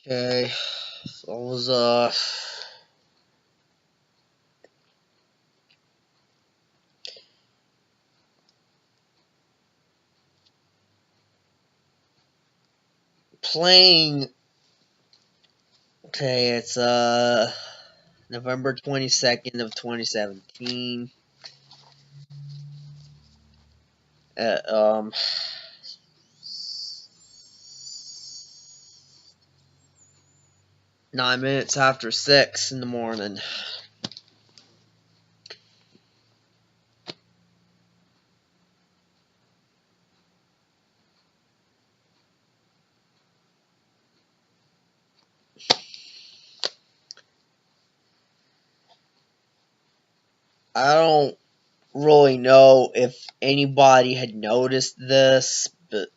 Okay, so I was playing. Okay, it's November 22nd of 2017. At 9 minutes after 6 in the morning. I don't really know if anybody had noticed this, but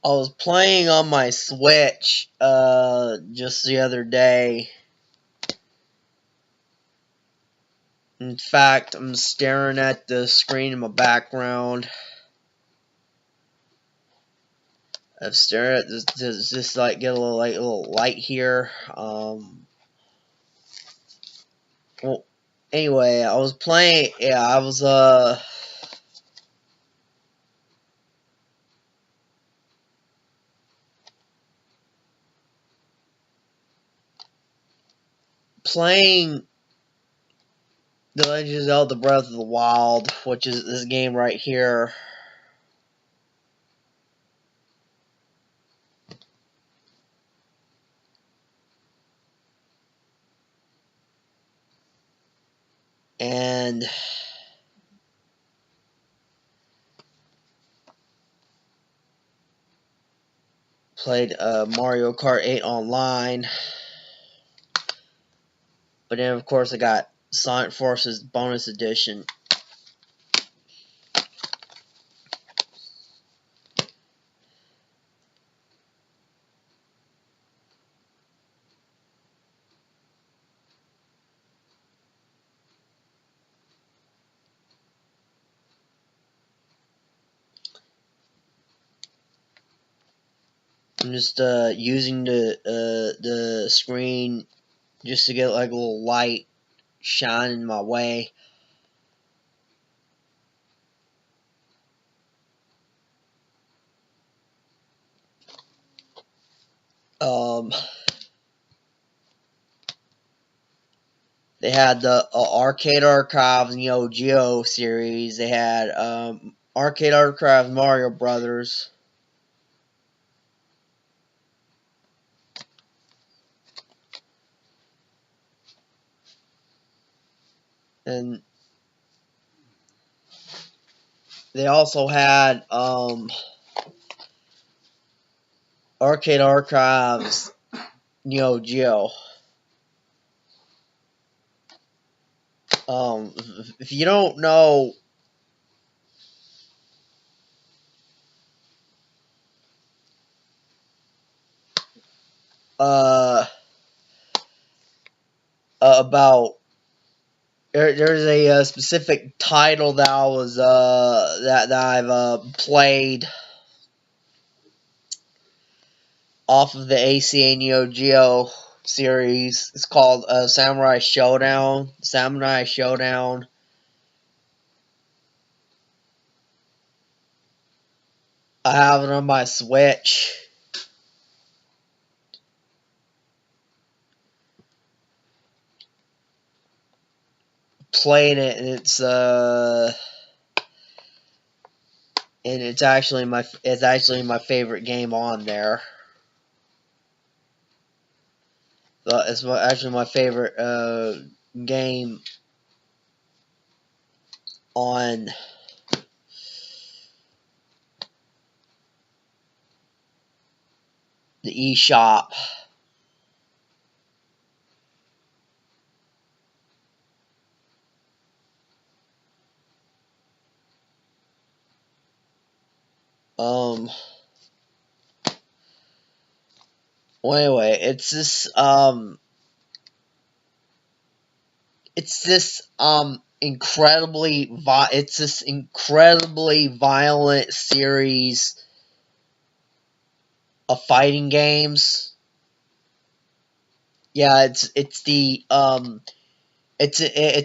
I was playing on my Switch just the other day. In fact, I'm staring at the screen in my background. I'm staring at this just like get a little light here. Well, anyway, I was playing. Yeah, I was playing The Legend of Zelda: Breath of the Wild, which is this game right here. And played Mario Kart 8 online. But then, of course, I got Sonic Forces Bonus Edition. I'm just using the screen just to get like a little light shining my way. They had the Arcade Archives Neo Geo series. They had Arcade Archives Mario Brothers. And they also had Arcade Archives Neo Geo. If you don't know, about there's a specific title that I was that I've played off of the ACA Neo Geo series. It's called Samurai Shodown. Samurai Shodown. I have it on my Switch. Playing it, and it's actually my favorite game on there. It's actually my favorite game on the eShop. Well, anyway, it's this it's this incredibly violent series of fighting games. Yeah, it's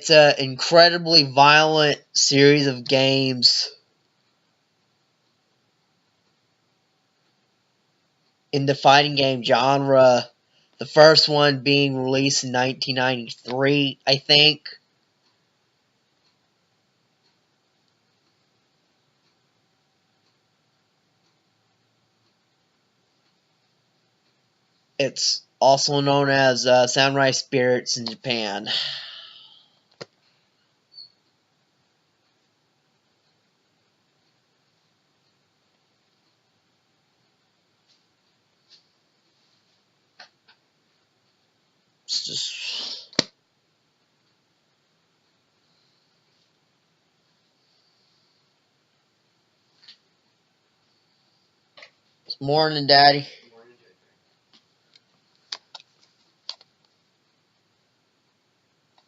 a incredibly violent series of games in the fighting game genre. The first one being released in 1993, I think. It's also known as Samurai Spirits in Japan. It's just... It's morning, Daddy.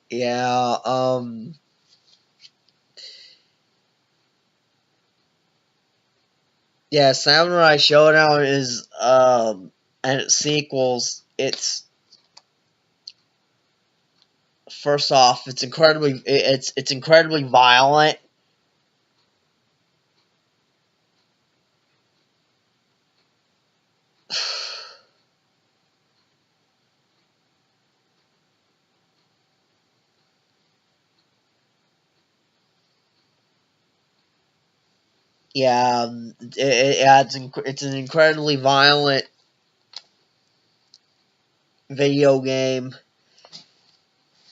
Yeah, yeah, Samurai Shodown is, and its sequels, first off, it's incredibly violent. Yeah, it's an incredibly violent video game.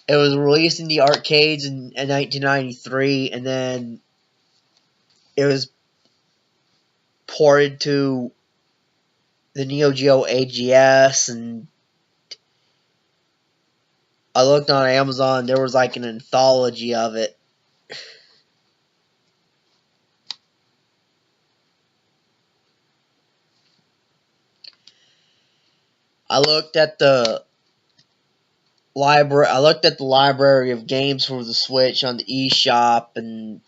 It was released in the arcades in 1993, and then it was ported to the Geo AES, and I looked on Amazon, there was like an anthology of it. I looked at the library of games for the Switch on the eShop, and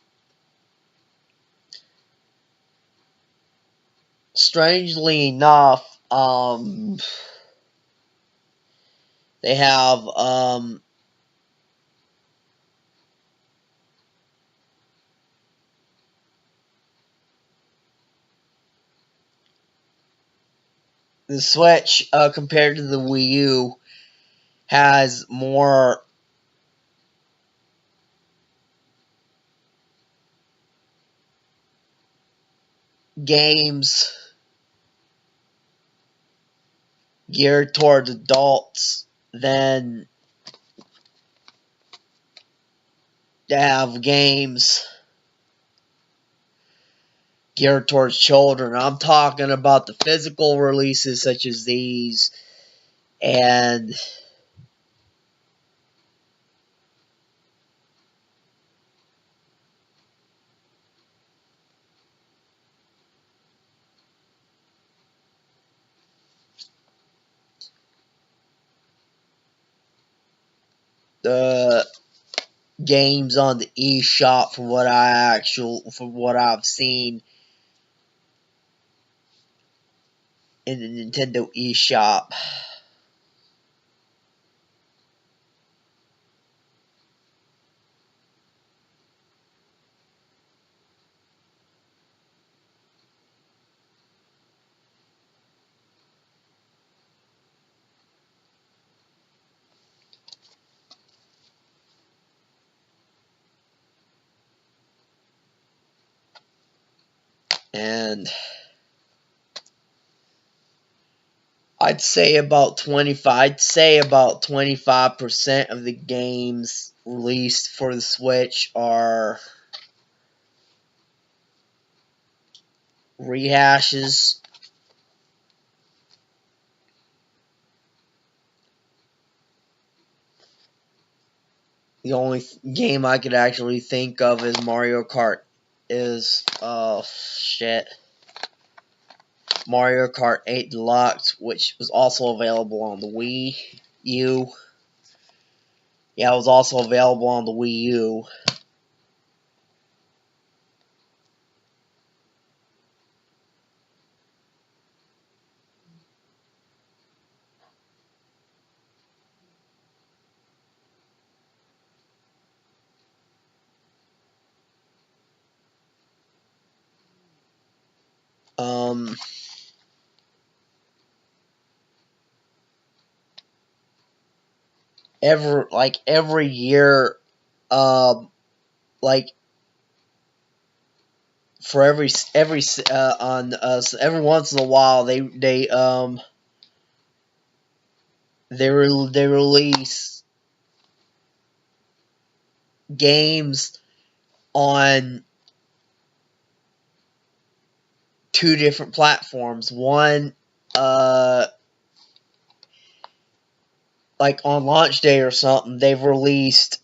strangely enough, they have the Switch, compared to the Wii U, has more games geared towards adults than they have games geared towards children. I'm talking about the physical releases such as these, and the games on the eShop from what I've seen in the Nintendo eShop. And I'd say about 25% of the games released for the Switch are rehashes. The only game I could actually think of is Mario Kart. Mario Kart 8 Deluxe, which was also available on the Wii U. Yeah, it was also available on the Wii U. Um, every year, like for every once in a while they release games on two different platforms. One, like on launch day or something, they've released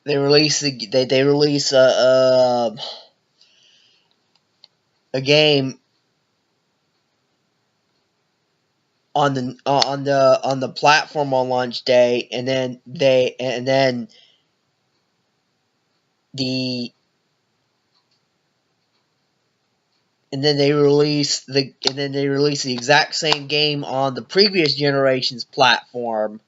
they release a game on the platform on launch day, and then the they release the exact same game on the previous generation's platform.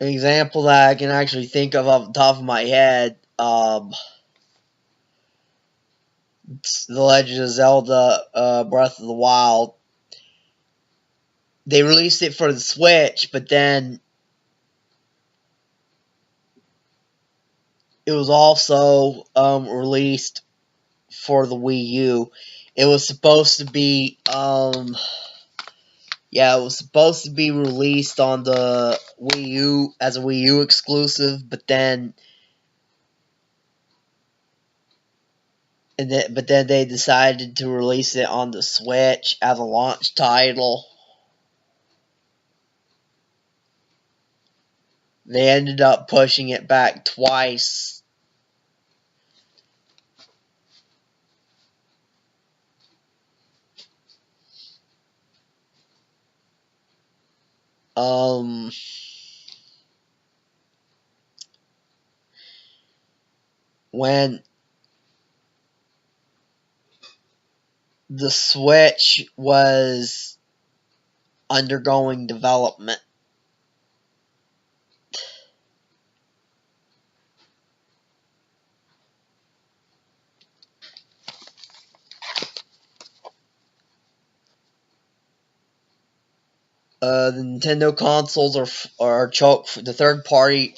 An example that I can actually think of off the top of my head, The Legend of Zelda Breath of the Wild. They released it for the Switch, but then it was also released for the Wii U. It was supposed to be it was supposed to be released on the Wii U as a Wii U exclusive, but then they decided to release it on the Switch as a launch title. They ended up pushing it back twice. When the Switch was undergoing development, the Nintendo consoles are chock. The third party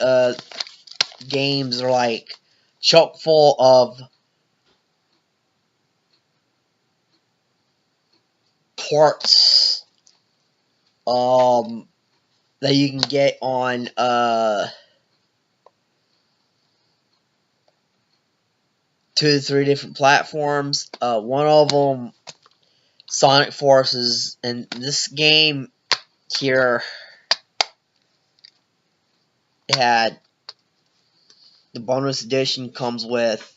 games are like chock full of ports that you can get on 2 to 3 different platforms. One of them, Sonic Forces, and this game here had the bonus edition comes with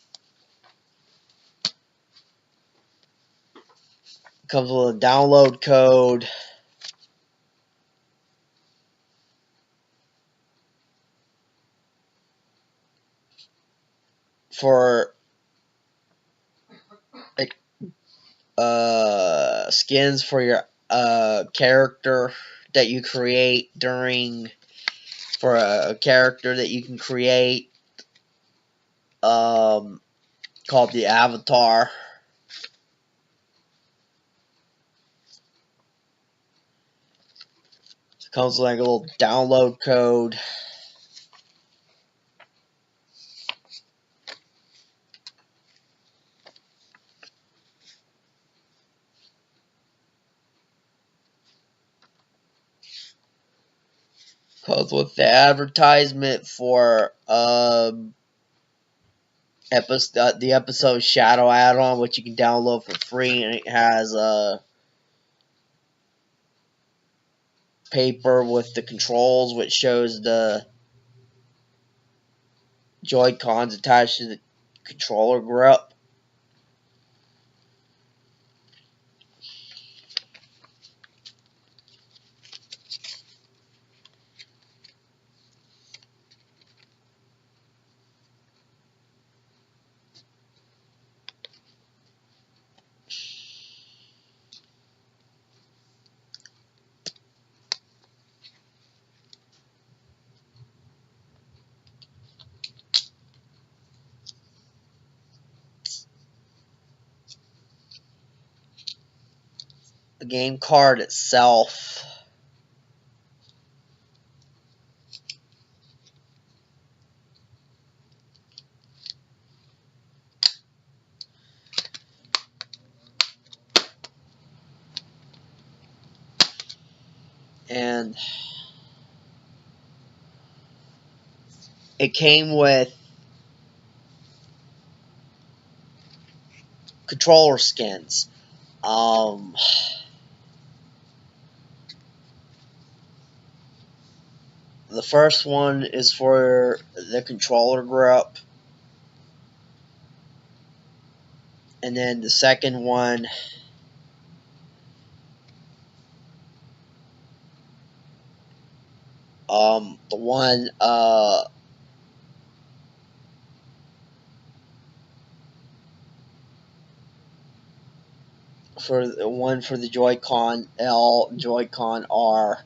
a download code for like skins for your character that you create for a character that you can create called the Avatar. It comes with like a little download code. Comes with the advertisement for the episode Shadow add-on, which you can download for free, and it has paper with the controls, which shows the JoyCons attached to the controller grip. The game card itself. And it came with controller skins. The first one is for the controller grip, and then the second one the one for the Joy-Con L, Joy-Con R.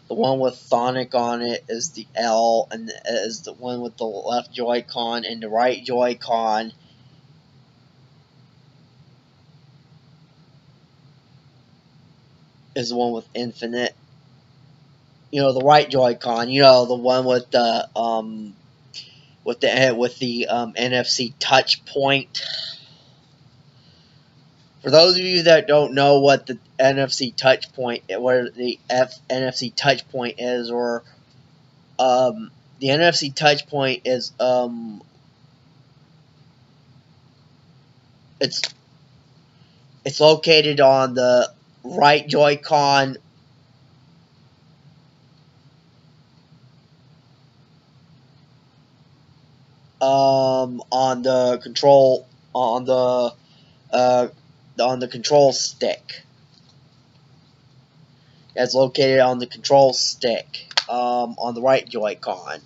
The one with Sonic on it is the L, and is the one with the left Joy-Con, and the right Joy-Con is the one with infinite. You know, the right Joy-Con. You know, the one with the NFC touch point. For those of you that don't know what the NFC touch point, what the NFC touch point is, or the NFC touch point is it's located on the right Joy-Con on the control stick. It's located on the control stick on the right Joy-Con.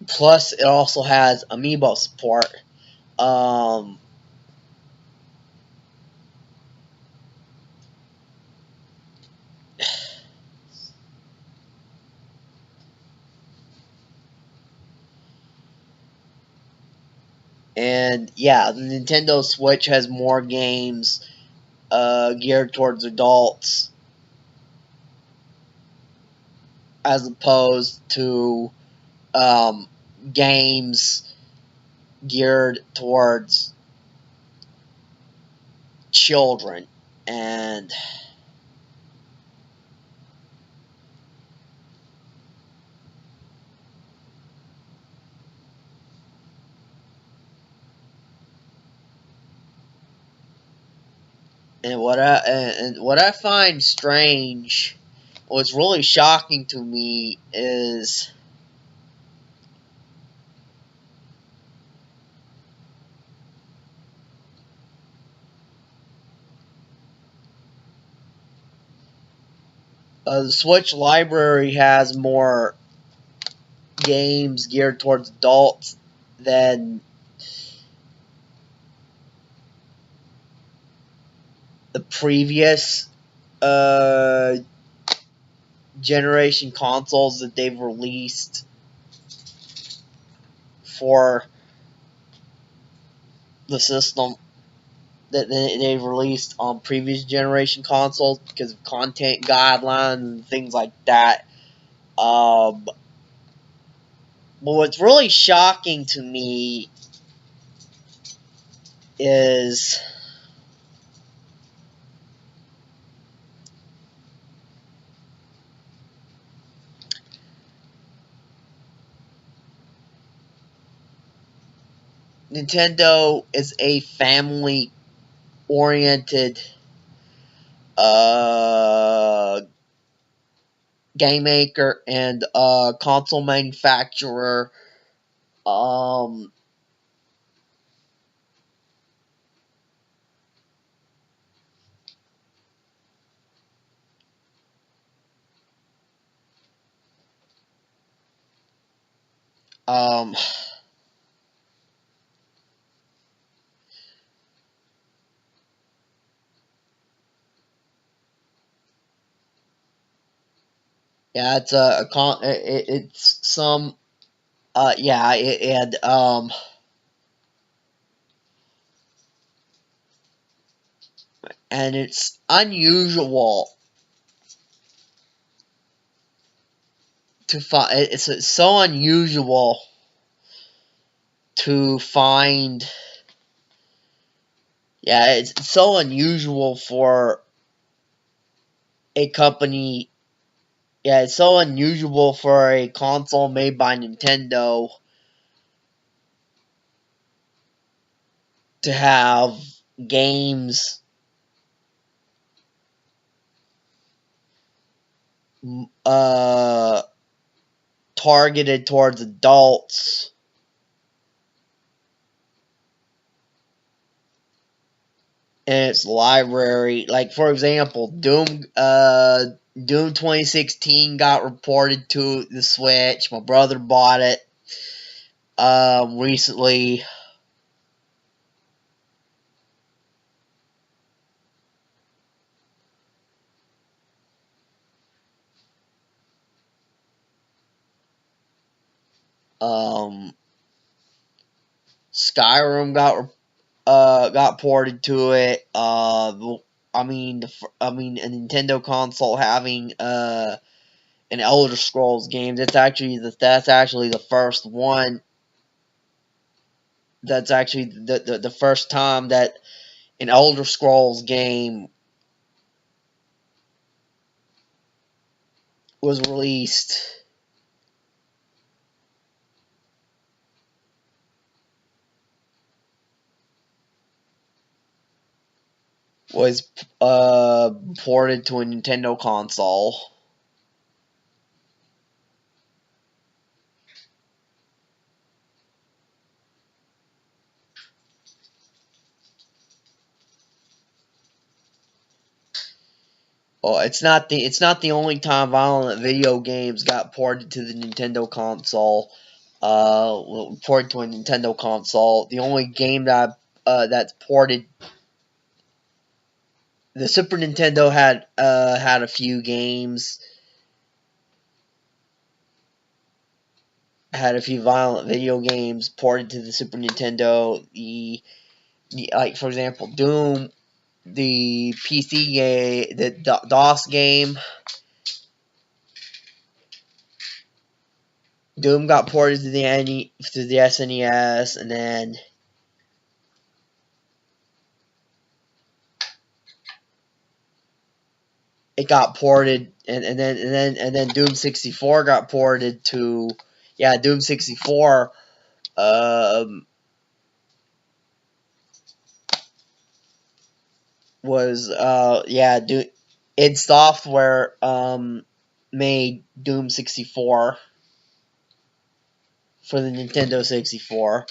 Plus, it also has amiibo support. And yeah, the Nintendo Switch has more games geared towards adults as opposed to games geared towards children. And what I find strange, what's really shocking to me is the Switch library has more games geared towards adults than the previous generation consoles that they've released for the system. that they've released on previous generation consoles because of content guidelines and things like that. But what's really shocking to me is Nintendo is a family-oriented game maker and console manufacturer. Um, um, yeah, it's some, yeah, and it's unusual to find. It's so unusual to find. Yeah, it's so unusual for a company. Yeah, it's so unusual for a console made by Nintendo to have games uh targeted towards adults in its library. Like, for example, Doom 2016 got reported to the Switch. My brother bought it recently. Um, Skyrim got ported to it. I mean, a Nintendo console having an Elder Scrolls game. That's actually the first one. That's actually the first time that an Elder Scrolls game was released. Was ported to a Nintendo console. Well, it's not the only time violent video games got ported to the Nintendo console. Ported to a Nintendo console. The only game that's ported, the Super Nintendo had a few games, had a few violent video games ported to the Super Nintendo. Like, for example, Doom, the PC game, the DOS game. Doom got ported to the SNES, and then it got ported, and then Doom 64 got ported to, yeah, Doom 64. Was yeah, id Software made Doom 64 for the Nintendo 64.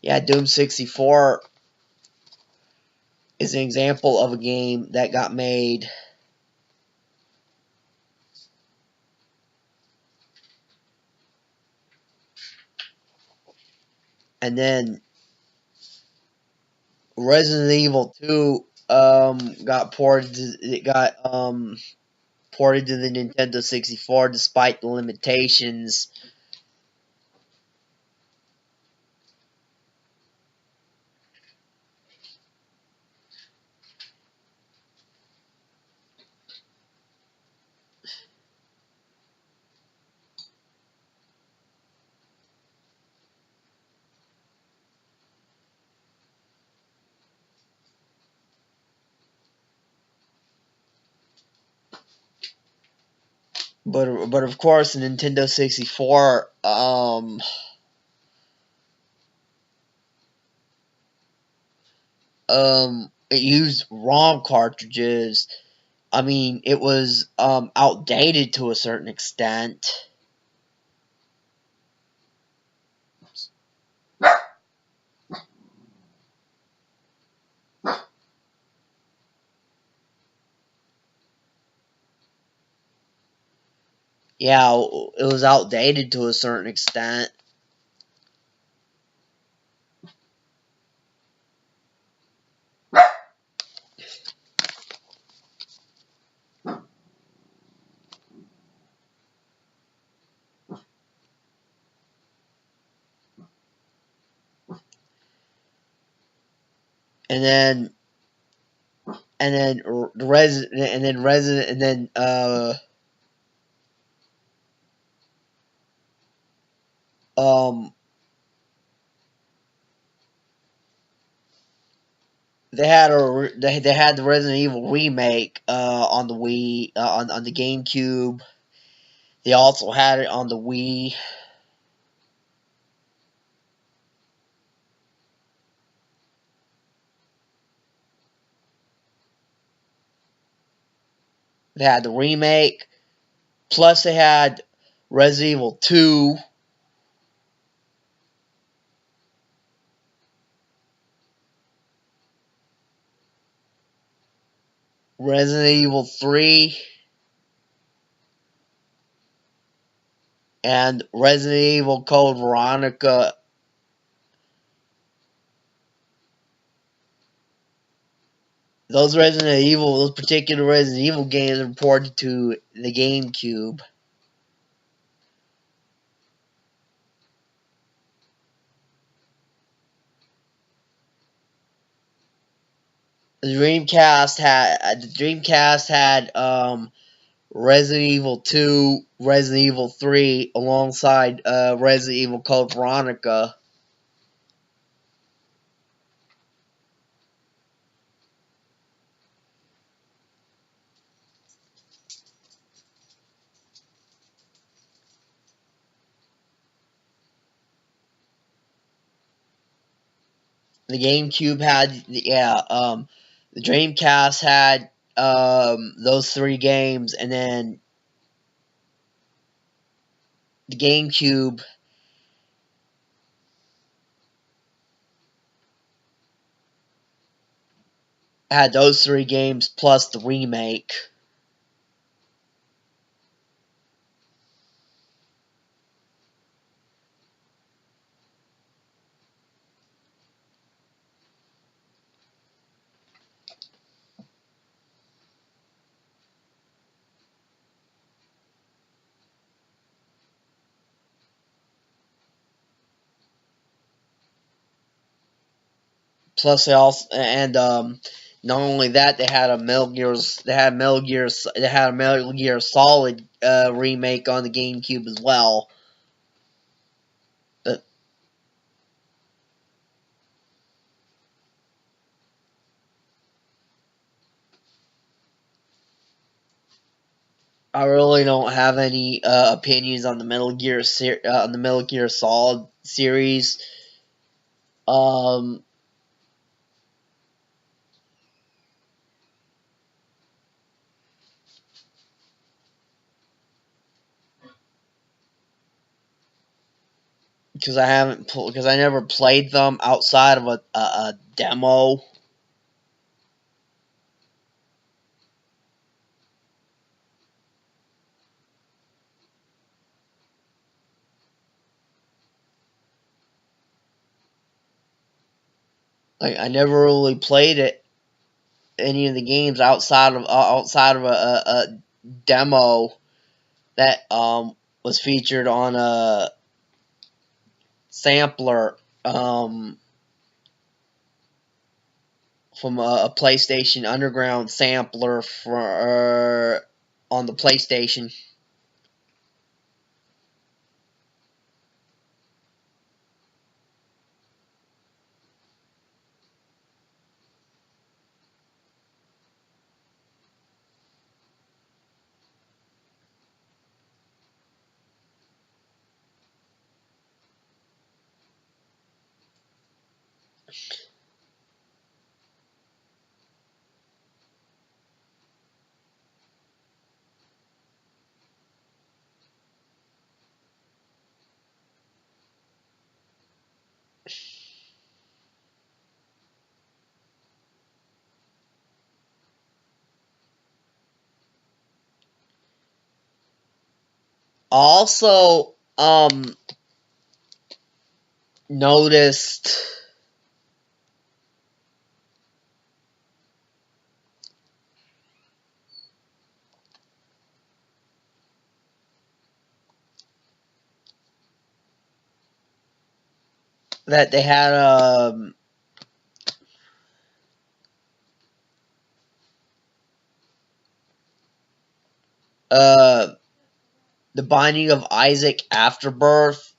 Yeah, Doom 64 is an example of a game that got made. And then Resident Evil 2 got ported. It got ported to the Nintendo 64 despite the limitations. But of course, the Nintendo 64 it used ROM cartridges. I mean, it was outdated to a certain extent. Yeah, it was outdated to a certain extent. And then Resident and then um they had the Resident Evil remake on the Wii on the GameCube. They also had it on the Wii. They had the remake, plus they had Resident Evil 2, Resident Evil 3, and Resident Evil Code Veronica. Those particular Resident Evil games were ported to the GameCube. The Dreamcast had Resident Evil 2, Resident Evil 3, alongside Resident Evil Code Veronica. The GameCube had, the Dreamcast had those three games, and then the GameCube had those three games plus the remake. Plus, they also not only that, they had a Metal Gear Solid remake on the GameCube as well. But I really don't have any opinions on the Metal Gear Solid series. Because I never played them outside of a demo. Like, I never really played it. any of the games outside of a demo that was featured on a sampler from a PlayStation Underground sampler for on the PlayStation. Also, noticed that they had uh the Binding of Isaac Afterbirth.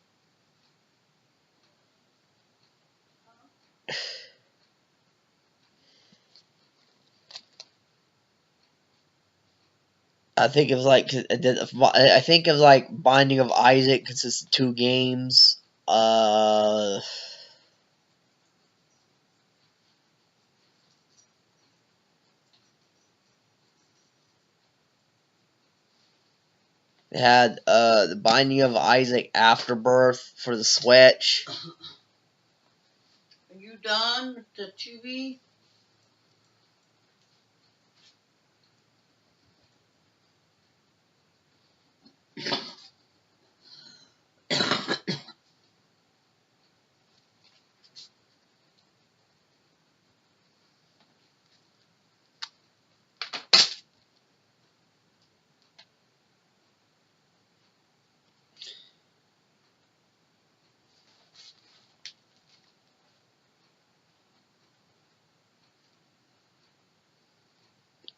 I think it was like Binding of Isaac consists of 2 games. They had the Binding of Isaac Afterbirth for the Switch. Are you done with the TV?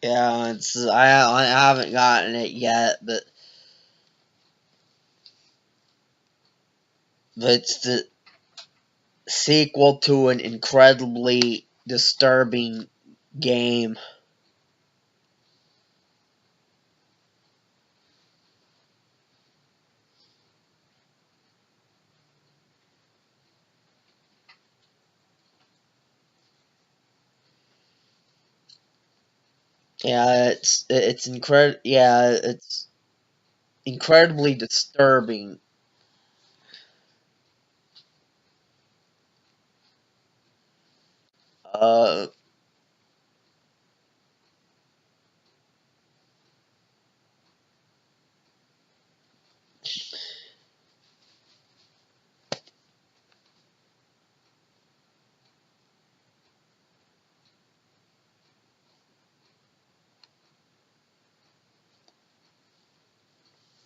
Yeah, I haven't gotten it yet, but it's the sequel to an incredibly disturbing game. Yeah, it's incredibly disturbing. Uh,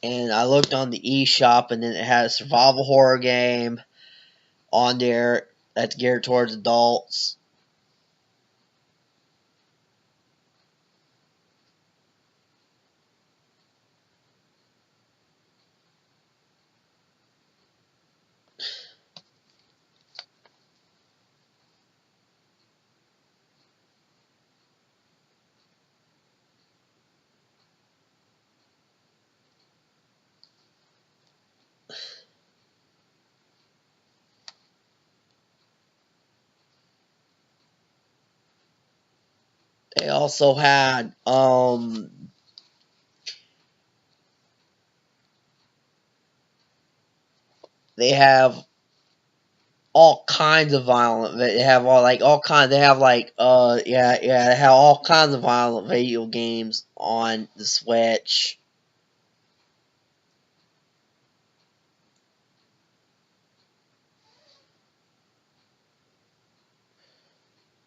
and I looked on the eShop, and then it had a survival horror game on there that's geared towards adults. They also had they have all kinds of violent. They have all kinds. They have They have all kinds of violent video games on the Switch.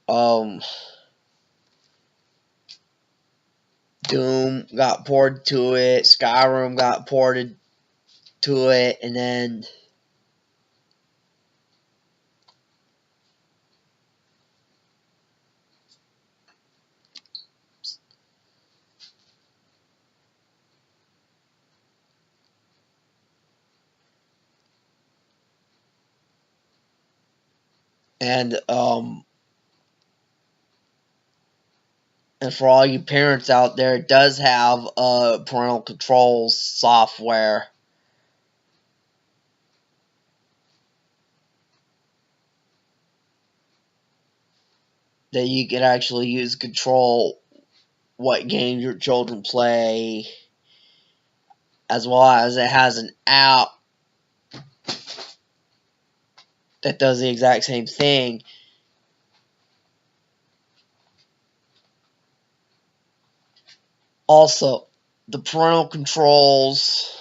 Um, Doom got ported to it, Skyrim got ported to it, and then and for all you parents out there, it does have parental controls software that you can actually use to control what games your children play, as well as it has an app that does the exact same thing. Also, the parental controls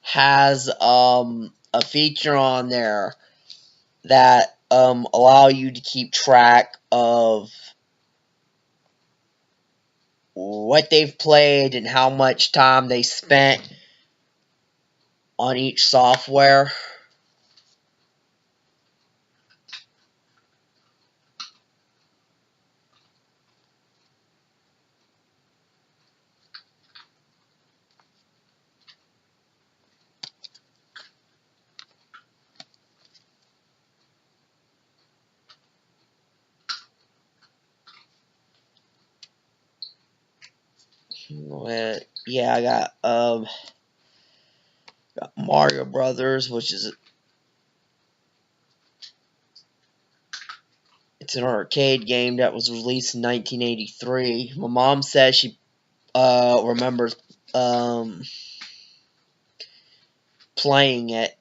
has a feature on there that allow you to keep track of what they've played and how much time they spent on each software. Yeah, I got Mario Brothers, which is it's an arcade game that was released in 1983. My mom says she remembers playing it.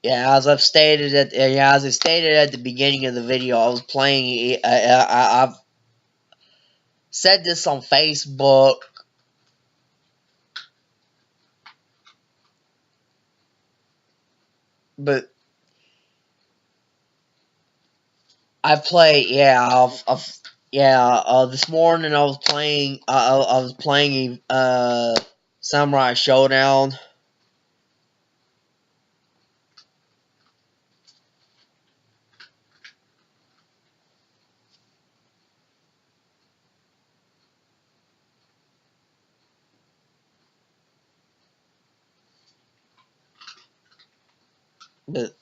Yeah, as I stated at the beginning of the video, I was playing. I've said this on Facebook, but I play. This morning I was playing. I was playing Samurai Shodown. But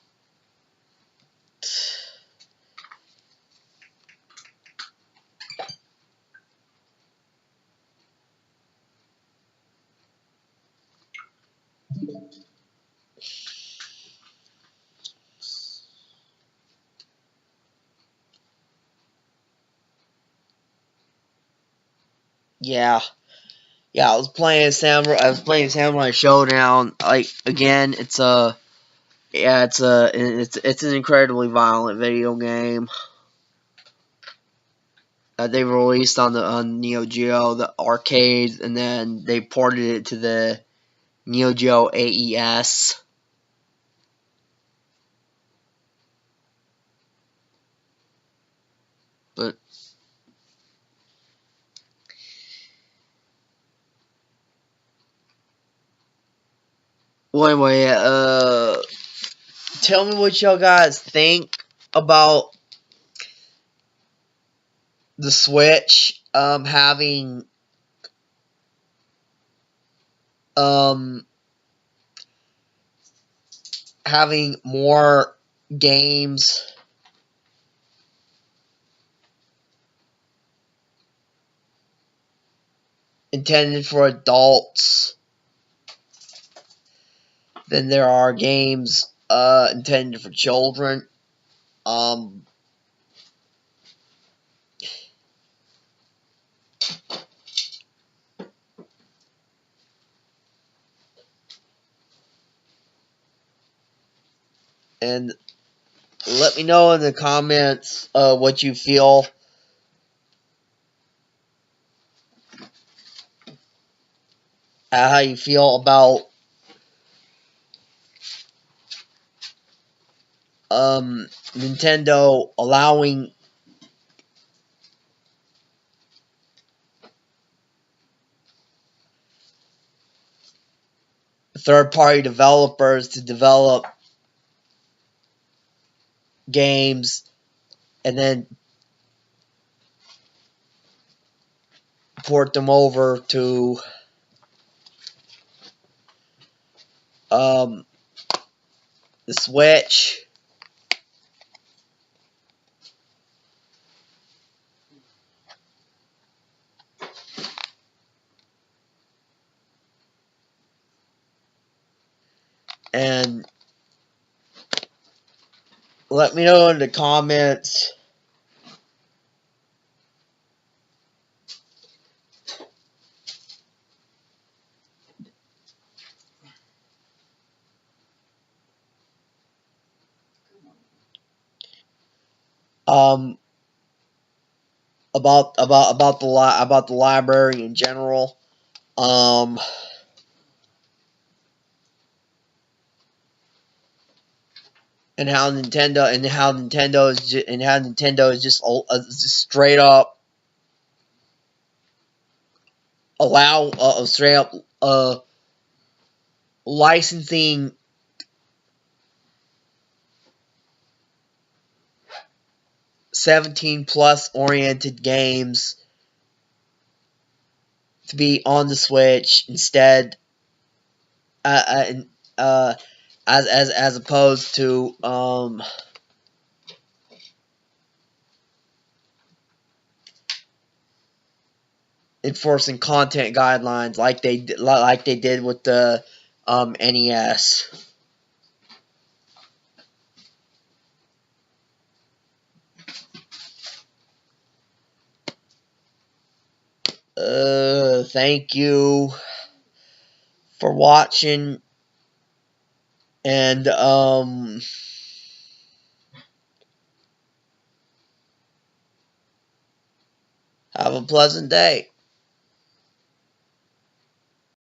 yeah, I was playing Samurai. I was playing Samurai Shodown. Like again, it's it's an incredibly violent video game that they released on Neo Geo, the arcade, and then they ported it to the Neo Geo AES. But well, anyway, tell me what y'all guys think about the Switch um having more games intended for adults than there are games intended for children. And let me know in the comments what you feel. How you feel about Nintendo allowing third-party developers to develop games and then port them over to the Switch. And let me know in the comments about the library in general. And how Nintendo is just straight up licensing +17 oriented games to be on the Switch instead, as opposed to enforcing content guidelines like they did with the NES. Thank you for watching, and have a pleasant day.